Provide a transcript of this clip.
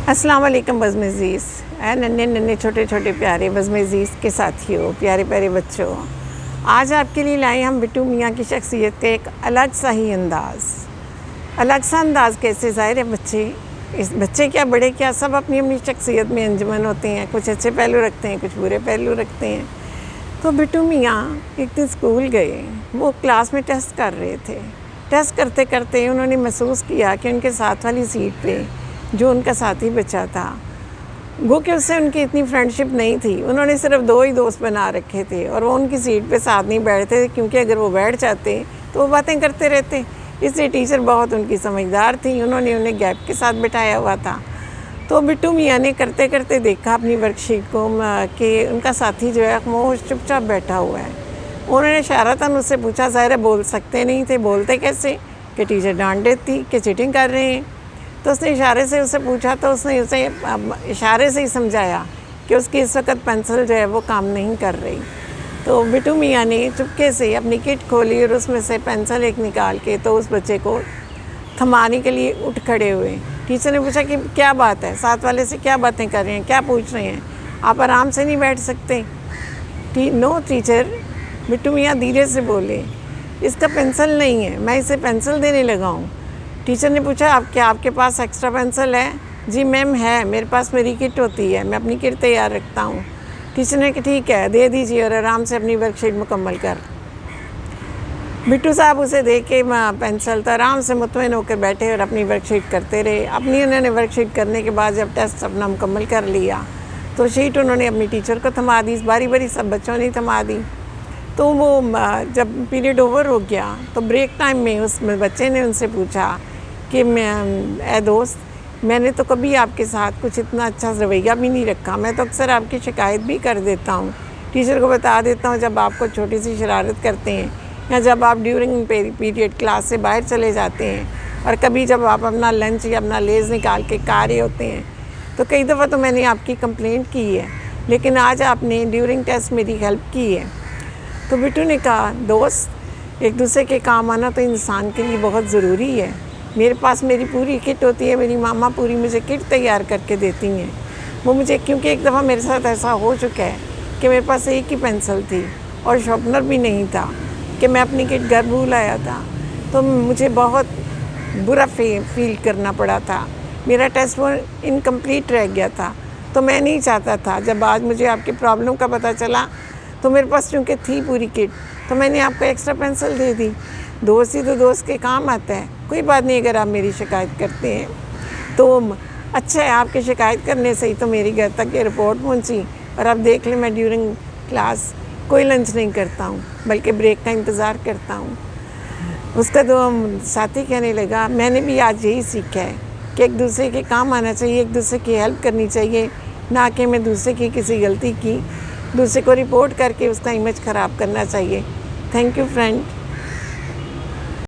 अस्सलाम वालेकुम बज़मेज़ीज़, नन्हे नन्हे छोटे छोटे प्यारे बज़मेज़ीज़ के साथियों, प्यारे प्यारे बच्चों। आज आपके लिए लाए हम बिट्टू मियाँ की शख्सियत का एक अलग सा ही अलग सा अंदाज़ कैसे ज़ाहिर है बच्चे क्या बड़े क्या सब अपनी अपनी शख्सियत में अंजुमन होते हैं। कुछ अच्छे पहलू रखते हैं, कुछ बुरे पहलू रखते हैं। तो बिट्टू मियाँ एक दिन स्कूल गए, वो क्लास में टेस्ट कर रहे थे। टेस्ट करते करते उन्होंने महसूस किया कि उनके साथ वाली सीट पे जो उनका साथी बच्चा था, वो कि उससे उनकी इतनी फ्रेंडशिप नहीं थी। उन्होंने सिर्फ 2 ही दोस्त बना रखे थे और वो उनकी सीट पे साथ नहीं बैठते थे, क्योंकि अगर वो बैठ जाते तो वो बातें करते रहते। इसलिए टीचर बहुत उनकी समझदार थी, उन्होंने उन्हें गैप के साथ बिठाया हुआ था। तो बिट्टू मियाँ ने करते करते देखा अपनी वर्कशीट को कि उनका साथी जो है वो चुपचाप बैठा हुआ है। उन्होंने इशारतन उससे पूछा, ज़ाहिर है बोल सकते नहीं थे, बोलते कैसे कि टीचर डांट देती कि चीटिंग कर रहे हैं। तो उसने इशारे से उससे पूछा, तो उसने उसे इशारे से ही समझाया कि उसकी इस वक्त पेंसिल जो है वो काम नहीं कर रही। तो बिट्टू मियाँ ने चुपके से अपनी किट खोली और उसमें से पेंसिल एक निकाल के तो उस बच्चे को थमाने के लिए उठ खड़े हुए। टीचर ने पूछा कि क्या बात है, साथ वाले से क्या बातें कर रहे हैं, क्या पूछ रहे हैं, आप आराम से नहीं बैठ सकते? नो टीचर, बिट्टू मियाँ धीरे से बोले, इसका पेंसिल नहीं है, मैं इसे पेंसिल देने लगा हूँ। टीचर ने पूछा, आपके पास एक्स्ट्रा पेंसिल है? जी मैम है, मेरे पास मेरी किट होती है, मैं अपनी किट तैयार रखता हूँ। टीचर ने कहा ठीक है, दे दीजिए और आराम से अपनी वर्कशीट मुकम्मल कर। बिट्टू साहब उसे दे के पेंसिल तो आराम से मुतमईन होकर बैठे और अपनी वर्कशीट करते रहे। उन्होंने वर्कशीट करने के बाद जब टेस्ट अपना मुकम्मल कर लिया तो शीट उन्होंने अपनी टीचर को थमा दी, बारी बारी सब बच्चों ने थमा दी। तो वो जब पीरियड ओवर हो गया तो ब्रेक टाइम में उस बच्चे ने उनसे पूछा कि ए दोस्त, मैंने तो कभी आपके साथ कुछ इतना अच्छा रवैया भी नहीं रखा, मैं तो अक्सर आपकी शिकायत भी कर देता हूँ, टीचर को बता देता हूँ जब आपको छोटी सी शरारत करते हैं या जब आप ड्यूरिंग पीरियड क्लास से बाहर चले जाते हैं और कभी जब आप अपना लंच या अपना लेज़ निकाल के खा रहे होते हैं। तो कई दफ़ा तो मैंने आपकी कंप्लेंट की है, लेकिन आज आपने ड्यूरिंग टेस्ट मेरी हेल्प की है। तो बिट्टू ने कहा, दोस्त, एक दूसरे के काम आना तो इंसान के लिए बहुत ज़रूरी है। मेरे पास मेरी पूरी किट होती है, मेरी मामा पूरी मुझे किट तैयार करके देती हैं। वो मुझे, क्योंकि एक दफ़ा मेरे साथ ऐसा हो चुका है कि मेरे पास एक ही पेंसिल थी और शार्पनर भी नहीं था कि मैं अपनी किट घर भूल आया था, तो मुझे बहुत बुरा फील करना पड़ा था। मेरा टेस्ट वो इनकम्प्लीट रह गया था। तो मैं नहीं चाहता था, जब आज मुझे आपकी प्रॉब्लम का पता चला तो मेरे पास चूँकि थी पूरी किट, तो मैंने आपको एक्स्ट्रा पेंसिल दे दी। दोस्त ही तो दोस्त के काम आता है। कोई बात नहीं, अगर आप मेरी शिकायत करते हैं तो अच्छा है, आपकी शिकायत करने से ही तो मेरी घर तक ये रिपोर्ट पहुंची। और आप देख लें, मैं ड्यूरिंग क्लास कोई लंच नहीं करता हूँ, बल्कि ब्रेक का इंतज़ार करता हूँ। उसका तो साथी कहने लगा, मैंने भी आज यही सीखा है कि एक दूसरे के काम आना चाहिए, एक दूसरे की हेल्प करनी चाहिए, ना कि मैं दूसरे की किसी गलती की दूसरे को रिपोर्ट करके उसका इमेज ख़राब करना चाहिए। Thank you friend.